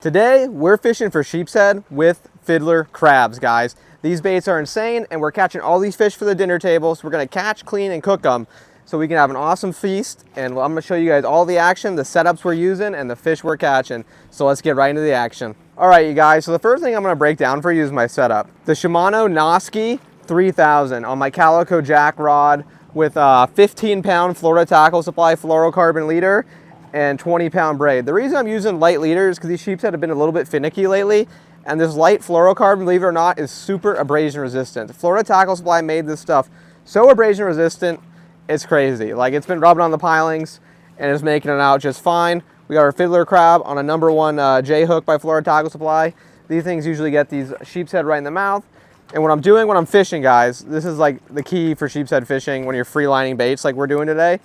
Today, we're fishing for sheepshead with fiddler crabs, guys. These baits are insane, and we're catching all these fish for the dinner table, so we're gonna catch, clean, and cook them so we can have an awesome feast. And I'm gonna show you guys all the action, the setups we're using, and the fish we're catching. So let's get right into the action. All right, you guys, so the first thing I'm gonna break down for you is my setup. The Shimano Noski 3000 on my Calico jack rod with a 15-pound Florida Tackle Supply fluorocarbon leader and 20-pound braid. The reason I'm using light leaders is because these sheepshead have been a little bit finicky lately, and this light fluorocarbon, believe it or not, is super abrasion resistant. Florida Tackle Supply made this stuff so abrasion resistant, it's crazy. Like, it's been rubbing on the pilings and it's making it out just fine. We got our fiddler crab on a #1 J hook by Florida Tackle Supply. These things usually get these sheepshead right in the mouth. And what I'm doing when I'm fishing, guys, this is like the key for sheepshead fishing when you're free lining baits like we're doing today,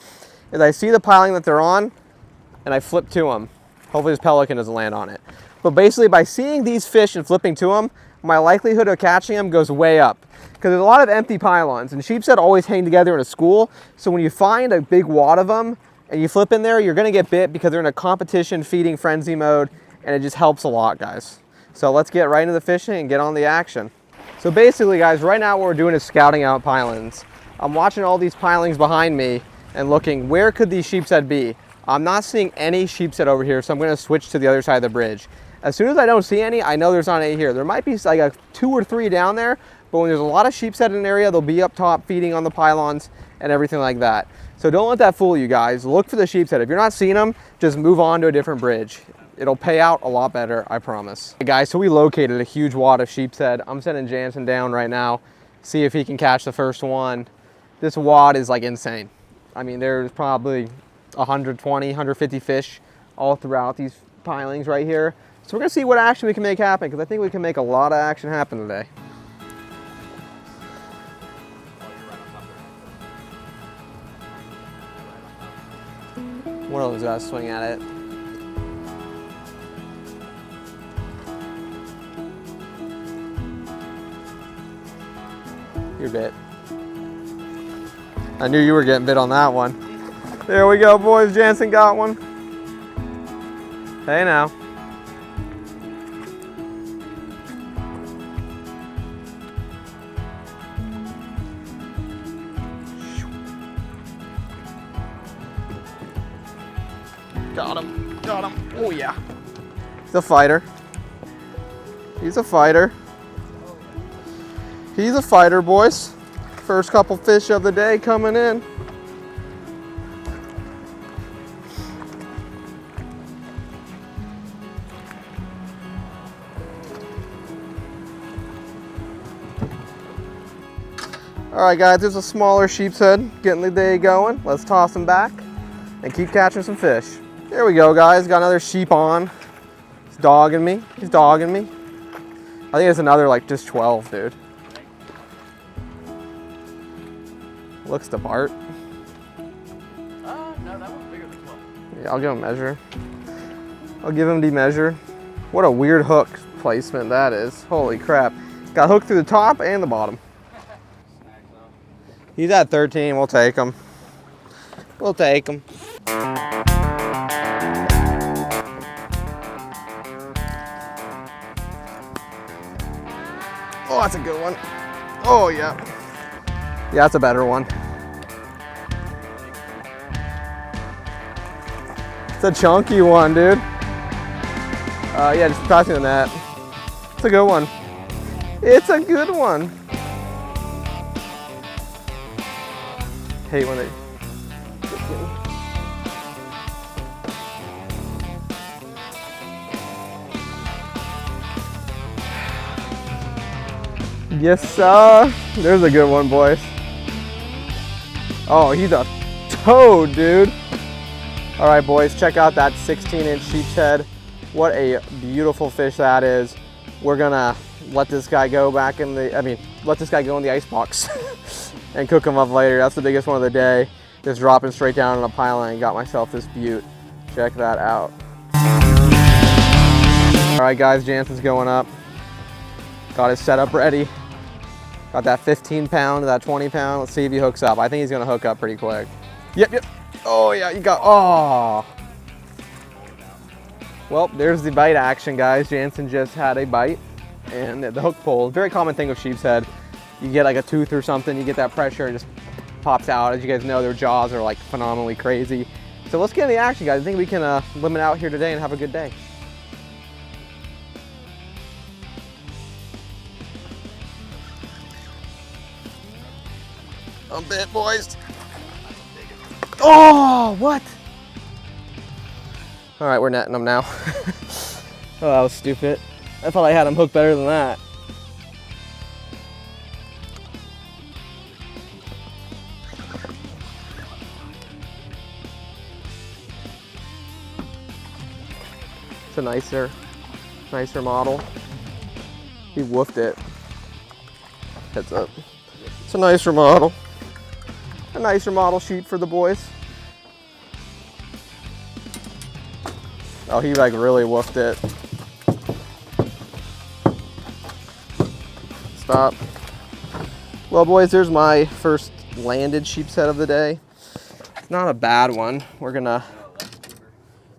is I see the piling that they're on, and I flip to them. Hopefully this pelican doesn't land on it. But basically, by seeing these fish and flipping to them, my likelihood of catching them goes way up. Because there's a lot of empty pylons, and sheepshead always hang together in a school. So when you find a big wad of them and you flip in there, you're gonna get bit because they're in a competition feeding frenzy mode, and it just helps a lot, guys. So let's get right into the fishing and get on the action. So basically, guys, right now what we're doing is scouting out pilings. I'm watching all these pilings behind me and looking, where could these sheepshead be? I'm not seeing any sheepshead over here, so I'm gonna switch to the other side of the bridge. As soon as I don't see any, I know there's not any here. There might be like 2 or 3 down there, but when there's a lot of sheepshead in an area, they'll be up top feeding on the pylons and everything like that. So don't let that fool you guys. Look for the sheepshead. If you're not seeing them, just move on to a different bridge. It'll pay out a lot better, I promise. Hey guys, so we located a huge wad of sheepshead. I'm sending Jansen down right now, see if he can catch the first one. This wad is like insane. I mean, there's probably 120, 150 fish all throughout these pilings right here. So we're gonna see what action we can make happen, because I think we can make a lot of action happen today. One of those guys swing at it. You're bit. I knew you were getting bit on that one. There we go, boys. Jansen got one. Hey now. Got him. Got him. Oh yeah. He's a fighter. He's a fighter. He's a fighter, boys. First couple fish of the day coming in. All right, guys, there's a smaller sheepshead getting the day going. Let's toss him back and keep catching some fish. There we go, guys. Got another sheep on. He's dogging me. He's dogging me. I think it's another like just 12, dude. Looks the part. No, that one's bigger than 12. Yeah, I'll give him a measure. I'll give him the measure. What a weird hook placement that is. Holy crap. Got hooked through the top and the bottom. He's at 13, we'll take him. We'll take him. Oh, that's a good one. Oh, yeah. Yeah, that's a better one. It's a chunky one, dude. Yeah, just toss me the net. It's a good one. It's a good one. Hate when they... Yes, sir. There's a good one, boys. Oh, he's a toad, dude. All right, boys, check out that 16-inch sheepshead. What a beautiful fish that is. We're gonna let this guy go back in the, let this guy go in the ice box and cook him up later. That's the biggest one of the day. Just dropping straight down on a piling. Got myself this beaut. Check that out. All right, guys, Jansen's going up. Got his setup ready. Got that 15-pound, that 20-pound. Let's see if he hooks up. I think he's gonna hook up pretty quick. Yep, yep. Oh yeah, you got, oh. Well, there's the bite action, guys. Jansen just had a bite, and the hook pull, very common thing with sheepshead. You get like a tooth or something, you get that pressure, it just pops out. As you guys know, their jaws are like phenomenally crazy. So let's get in the action, guys. I think we can limit out here today and have a good day. I'm bit, boys. Oh, what? All right, we're netting them now. Oh, that was stupid. I thought I had them hooked better than that. It's a nicer model. He woofed it. Heads up. It's a nicer model. A nicer model sheep for the boys. Oh, he like really woofed it. Stop. Well, boys, there's my first landed sheepshead of the day. It's not a bad one. We're gonna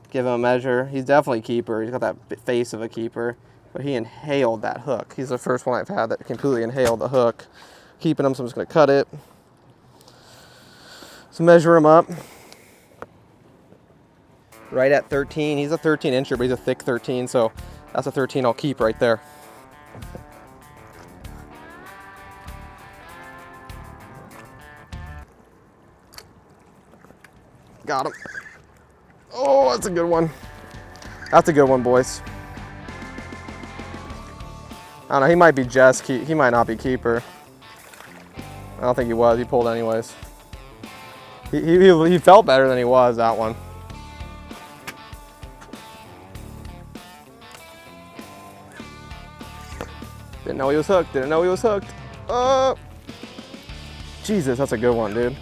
give him a measure. He's definitely a keeper. He's got that face of a keeper, but he inhaled that hook. He's the first one I've had that completely inhaled the hook. Keeping him, so I'm just gonna cut it. So measure him up. Right at 13. He's a 13 incher, but he's a thick 13, so that's a 13 I'll keep right there. Got him. Oh, that's a good one. That's a good one, boys. I don't know, he might be he might not be keeper. I don't think he was, he pulled anyways. He felt better than he was, that one. Didn't know he was hooked, didn't know he was hooked. Jesus, that's a good one, dude.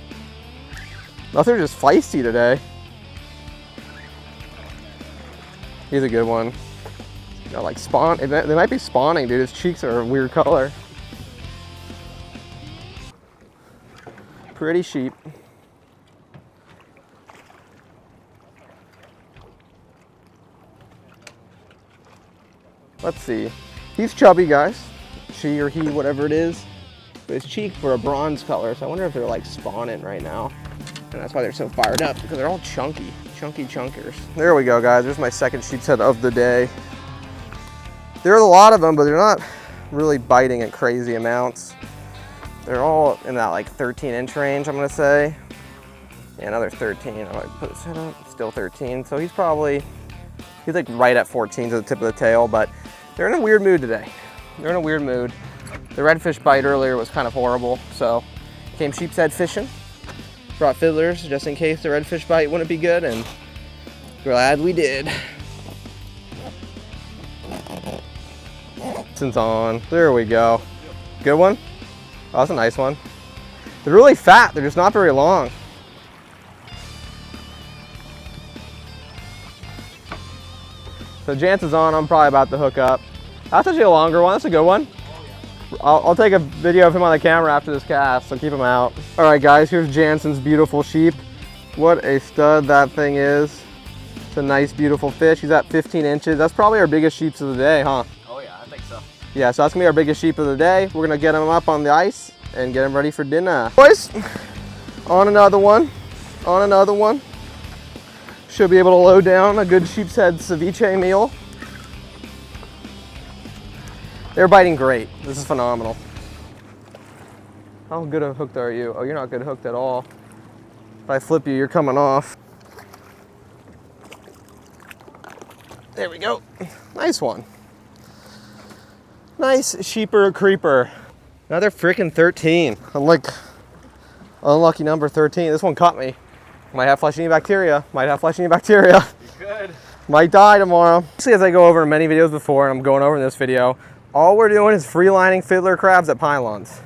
Nothing just feisty today. He's a good one. Got like spawn, they might be spawning, dude. His cheeks are a weird color. Pretty sheep. Let's see. He's chubby, guys. She or he, whatever it is. But his cheeks were a bronze color, so I wonder if they're like spawning right now. And that's why they're so fired up, because they're all chunky chunkers. There we go, guys. There's my second sheepshead of the day. There's a lot of them, but they're not really biting at crazy amounts. They're all in that like 13-inch range, I'm gonna say. Yeah, another 13. I might put his head up. Still 13. So he's like right at 14 to the tip of the tail, but they're in a weird mood today. They're in a weird mood. The redfish bite earlier was kind of horrible, so came sheepshead fishing. Brought fiddlers just in case the redfish bite wouldn't be good, and glad we did. Since on, there we go. Good one? Oh, that's a nice one. They're really fat, they're just not very long. So Jansen's on, I'm probably about to hook up. That's actually a longer one, that's a good one. I'll take a video of him on the camera after this cast, so keep him out. All right, guys, here's Jansen's beautiful sheep. What a stud that thing is. It's a nice, beautiful fish. He's at 15 inches. That's probably our biggest sheep of the day, huh? Oh yeah, I think so. Yeah, so that's gonna be our biggest sheep of the day. We're gonna get him up on the ice and get him ready for dinner. Boys, on another one, on another one. Should be able to load down a good sheepshead ceviche meal. They're biting great. This is phenomenal. How good a hooked are you? Oh, you're not good hooked at all. If I flip you, you're coming off. There we go. Nice one. Nice sheeper creeper. Another freaking 13. I'm like unlucky number 13. This one caught me. Might have flesh-eating bacteria. Might have flesh-eating bacteria. You could. Might die tomorrow. Actually, as I go over in many videos before, and I'm going over in this video, all we're doing is free-lining fiddler crabs at pylons.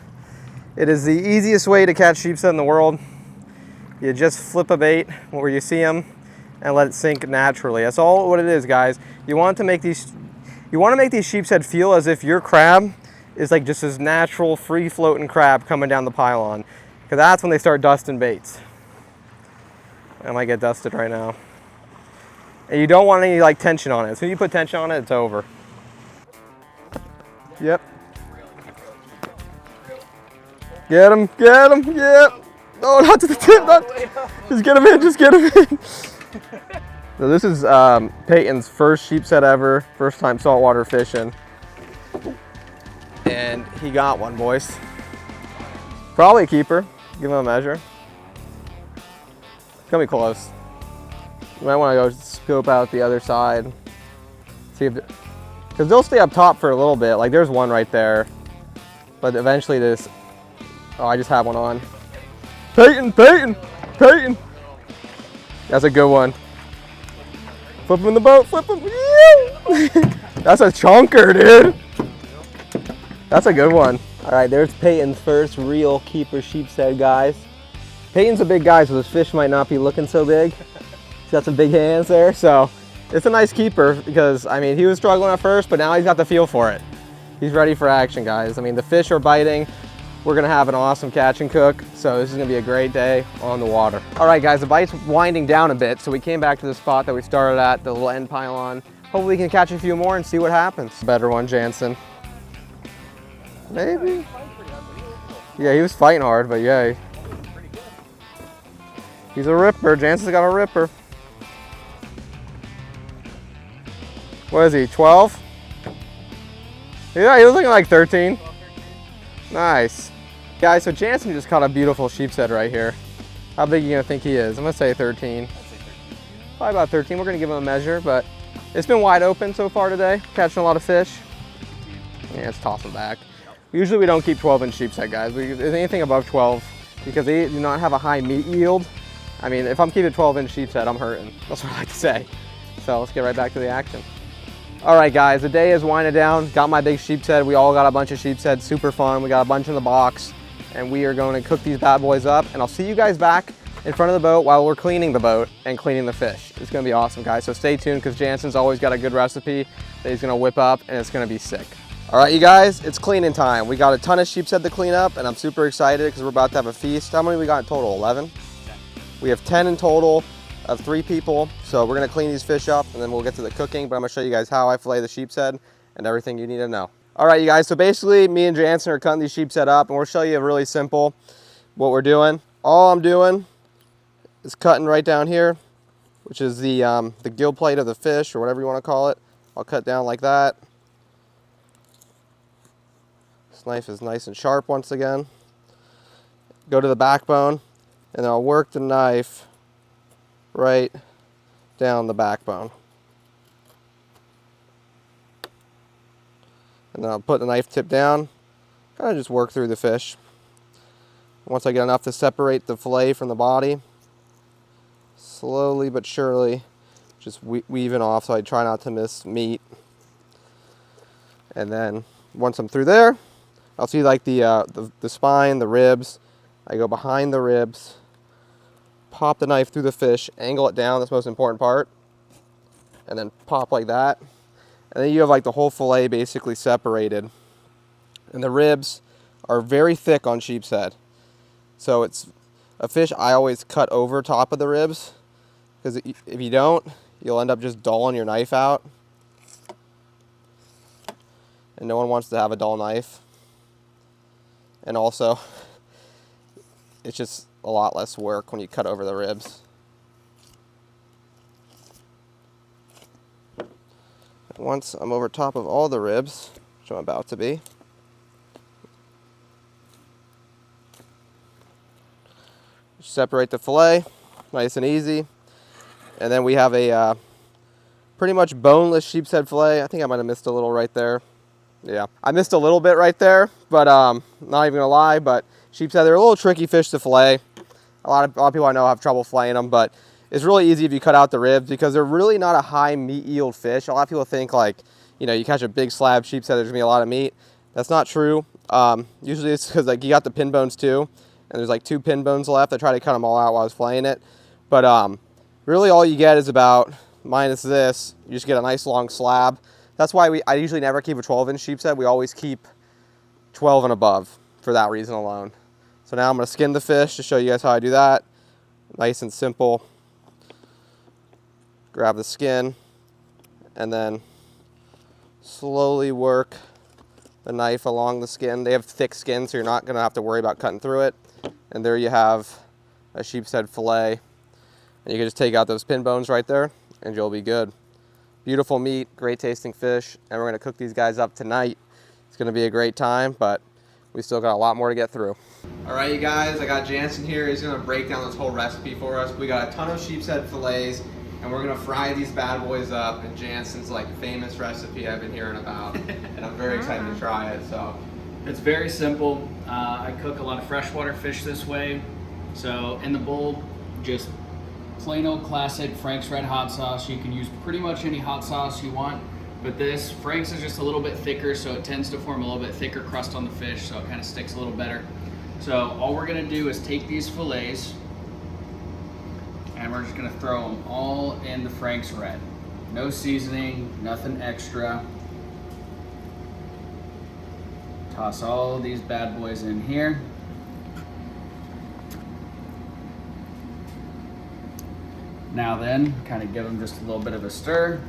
It is the easiest way to catch sheepshead in the world. You just flip a bait where you see them and let it sink naturally. That's all what it is, guys. You want to make these sheepshead feel as if your crab is like just this natural, free-floating crab coming down the pylon, because that's when they start dusting baits. I might get dusted right now. And you don't want any like tension on it. As soon as you put tension on it, it's over. Yep. Get him, yep. Oh, not to the tip, just get him in, just get him in. So this is Peyton's first sheepshead ever, first time saltwater fishing. And he got one, boys. Probably a keeper, give him a measure. It's gonna be close. You might wanna go scope out the other side. See if, because they'll stay up top for a little bit. Like there's one right there, but eventually this, oh, I just have one on. Peyton, Peyton, Peyton. That's a good one. Flip him in the boat, flip him. That's a chunker, dude. That's a good one. All right, there's Peyton's first real keeper sheepshead, guys. Peyton's a big guy, so this fish might not be looking so big. He's got some big hands there, so it's a nice keeper because, I mean, he was struggling at first, but now he's got the feel for it. He's ready for action, guys. I mean, the fish are biting. We're gonna have an awesome catch and cook, so this is gonna be a great day on the water. All right, guys, the bite's winding down a bit, so we came back to the spot that we started at, the little end pylon. Hopefully we can catch a few more and see what happens. Better one, Jansen. Maybe. Yeah, he was fighting hard, but yeah. He's a ripper. Jansen's got a ripper. What is he, 12? Yeah, he was looking like 13. Nice. Guys, so Jansen just caught a beautiful sheepshead right here. How big are you gonna think he is? I'm gonna say 13. Probably about 13. We're gonna give him a measure, but it's been wide open so far today. Catching a lot of fish. Yeah, let's toss him back. Usually we don't keep 12-inch sheepshead, guys. There's anything above 12 because they do not have a high meat yield. I mean, if I'm keeping 12-inch sheepshead, I'm hurting. That's what I like to say. So let's get right back to the action. All right, guys, the day is winding down. Got my big sheepshead. We all got a bunch of sheepshead. Super fun. We got a bunch in the box, and we are going to cook these bad boys up. And I'll see you guys back in front of the boat while we're cleaning the boat and cleaning the fish. It's going to be awesome, guys. So stay tuned because Jansen's always got a good recipe that he's going to whip up, and it's going to be sick. All right, you guys, it's cleaning time. We got a ton of sheepshead to clean up, and I'm super excited because we're about to have a feast. How many we got in total? 11? 10. We have 10 in total of 3 people. So we're gonna clean these fish up and then we'll get to the cooking, but I'm gonna show you guys how I fillet the sheepshead and everything you need to know. All right, you guys, so basically me and Jansen are cutting these sheepshead up, and we'll show you really simple what we're doing. All I'm doing is cutting right down here, which is the gill plate of the fish, or whatever you wanna call it. I'll cut down like that. This knife is nice and sharp once again. Go to the backbone, and then I'll work the knife right down the backbone. And then I'll put the knife tip down, kind of just work through the fish. Once I get enough to separate the fillet from the body, slowly but surely just weaving off so I try not to miss meat. And then once I'm through there, I'll see like the spine, the ribs. I go behind the ribs, pop the knife through the fish, angle it down, that's the most important part, and then pop like that. And then you have like the whole fillet basically separated. And the ribs are very thick on sheepshead. So it's a fish I always cut over top of the ribs, because if you don't, you'll end up just dulling your knife out. And no one wants to have a dull knife. And also, it's just a lot less work when you cut over the ribs. Once I'm over top of all the ribs, which I'm about to be, separate the fillet, nice and easy. And then we have a pretty much boneless sheepshead fillet. I think I might have missed a little right there. Yeah, I missed a little bit right there, but not even gonna lie, but sheepshead, they're a little tricky fish to fillet. A lot of people I know have trouble filleting them, but it's really easy if you cut out the ribs because they're really not a high meat yield fish. A lot of people think like, you know, you catch a big slab sheepshead, there's gonna be a lot of meat. That's not true. Usually it's because like you got the pin bones too, and there's like 2 pin bones left. I tried to cut them all out while I was filleting it, but really all you get is about, minus this, you just get a nice long slab. That's why I usually never keep a 12-inch sheepshead. We always keep 12 and above for that reason alone. So now I'm gonna skin the fish to show you guys how I do that. Nice and simple. grab the skin and then slowly work the knife along the skin. They have thick skin, so you're not gonna have to worry about cutting through it. And there you have a sheepshead fillet. And you can just take out those pin bones right there and you'll be good. Beautiful meat, great tasting fish, and we're gonna cook these guys up tonight. It's gonna be a great time, but we still got a lot more to get through. All right, you guys, I got Jansen here. He's gonna break down this whole recipe for us. We got a ton of sheepshead fillets, and we're gonna fry these bad boys up in Jansen's like famous recipe I've been hearing about, and I'm very excited to try it. So it's very simple. I cook a lot of freshwater fish this way. So in the bowl, just plain old classic Frank's red hot sauce. You can use pretty much any hot sauce you want, but this Frank's is just a little bit thicker, so it tends to form a little bit thicker crust on the fish, so it kind of sticks a little better. So all we're gonna do is take these fillets and we're just gonna throw them all in the Frank's red. No seasoning, nothing extra. Toss all these bad boys in here. Now then, kind of give them just a little bit of a stir.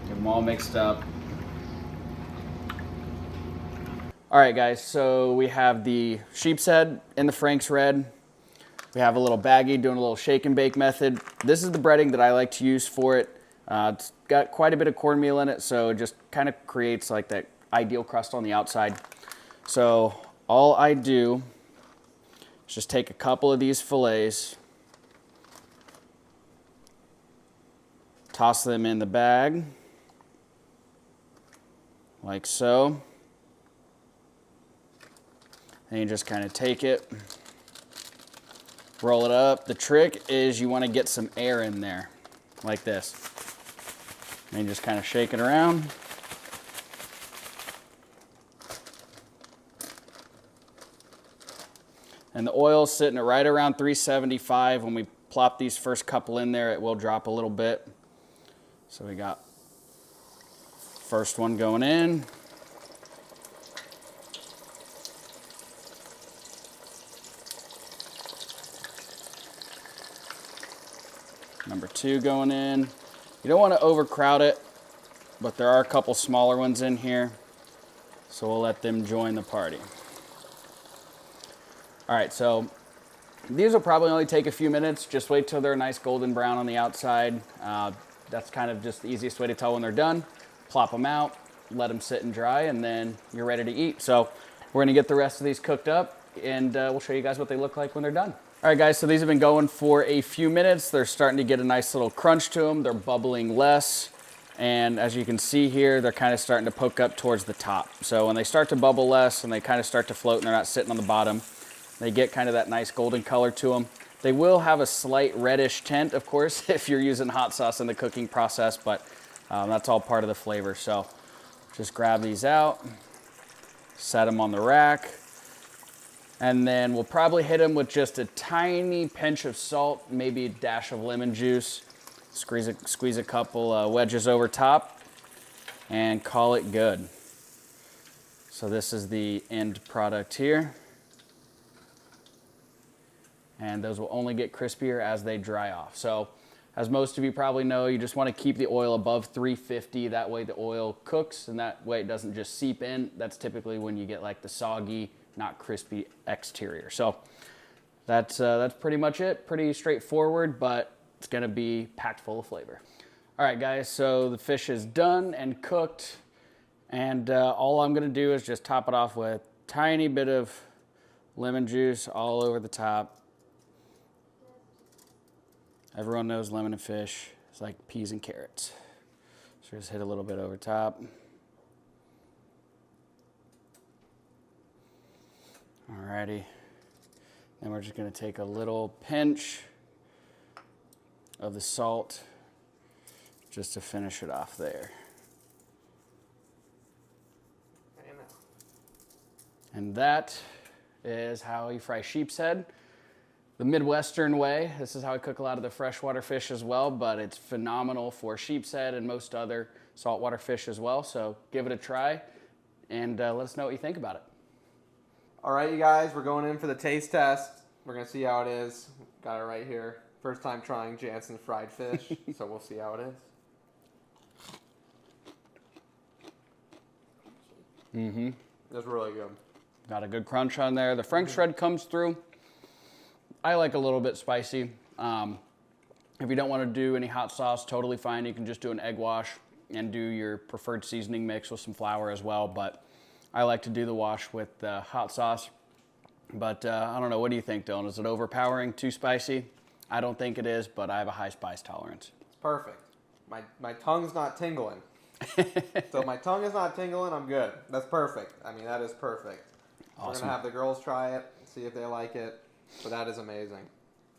Get them all mixed up. All right, guys, so we have the sheepshead in the Frank's red. We have a little baggie doing a little shake and bake method. This is the breading that I like to use for it. It's got quite a bit of cornmeal in it, so it just kind of creates like that ideal crust on the outside. So all I do is just take a couple of these fillets, toss them in the bag, like so. And you just kind of take it, roll it up. The trick is you want to get some air in there, like this. And you just kind of shake it around. And the oil's sitting at right around 375. When we plop these first couple in there, it will drop a little bit. So we got first one going in. Number two going in. You don't want to overcrowd it, but there are a couple smaller ones in here, so we'll let them join the party. All right, so these will probably only take a few minutes. Just wait till they're nice golden brown on the outside. That's kind of just the easiest way to tell when they're done. Plop them out, let them sit and dry, and then you're ready to eat. So we're gonna get the rest of these cooked up, and we'll show you guys what they look like when they're done. All right, guys, so these have been going for a few minutes. They're starting to get a nice little crunch to them. They're bubbling less. And as you can see here, they're kind of starting to poke up towards the top. So when they start to bubble less and they kind of start to float and they're not sitting on the bottom, they get kind of that nice golden color to them. They will have a slight reddish tint, of course, if you're using hot sauce in the cooking process, but that's all part of the flavor. So just grab these out, set them on the rack. And then we'll probably hit them with just a tiny pinch of salt, maybe a dash of lemon juice. Squeeze a couple wedges over top and call it good. So this is the end product here. And those will only get crispier as they dry off. So as most of you probably know, you just want to keep the oil above 350. That way the oil cooks and that way it doesn't just seep in. That's typically when you get like the soggy, not crispy exterior. So that's pretty much it. Pretty straightforward, but it's gonna be packed full of flavor. All right, guys, so the fish is done and cooked, and all I'm gonna do is just top it off with a tiny bit of lemon juice all over the top. Everyone knows lemon and fish is like peas and carrots. So just hit a little bit over top. Alrighty, then we're just gonna take a little pinch of the salt just to finish it off there. And that is how you fry sheepshead. The Midwestern way. This is how I cook a lot of the freshwater fish as well, but it's phenomenal for sheepshead and most other saltwater fish as well. So give it a try and let us know what you think about it. All right, you guys, we're going in for the taste test. We're gonna see how it is. Got it right here. First time trying Jansen fried fish, so we'll see how it is. Mm-hmm. It's really good. Got a good crunch on there. The French shred comes through. I like a little bit spicy. If you don't want to do any hot sauce, totally fine. You can just do an egg wash and do your preferred seasoning mix with some flour as well. But I like to do the wash with the hot sauce. But I don't know. What do you think, Dylan? Is it overpowering? Too spicy? I don't think it is, but I have a high spice tolerance. It's perfect. My tongue's not tingling. So my tongue is not tingling, I'm good. That's perfect. I mean, that is perfect. Awesome. We're going to have the girls try it, see if they like it. But that is amazing.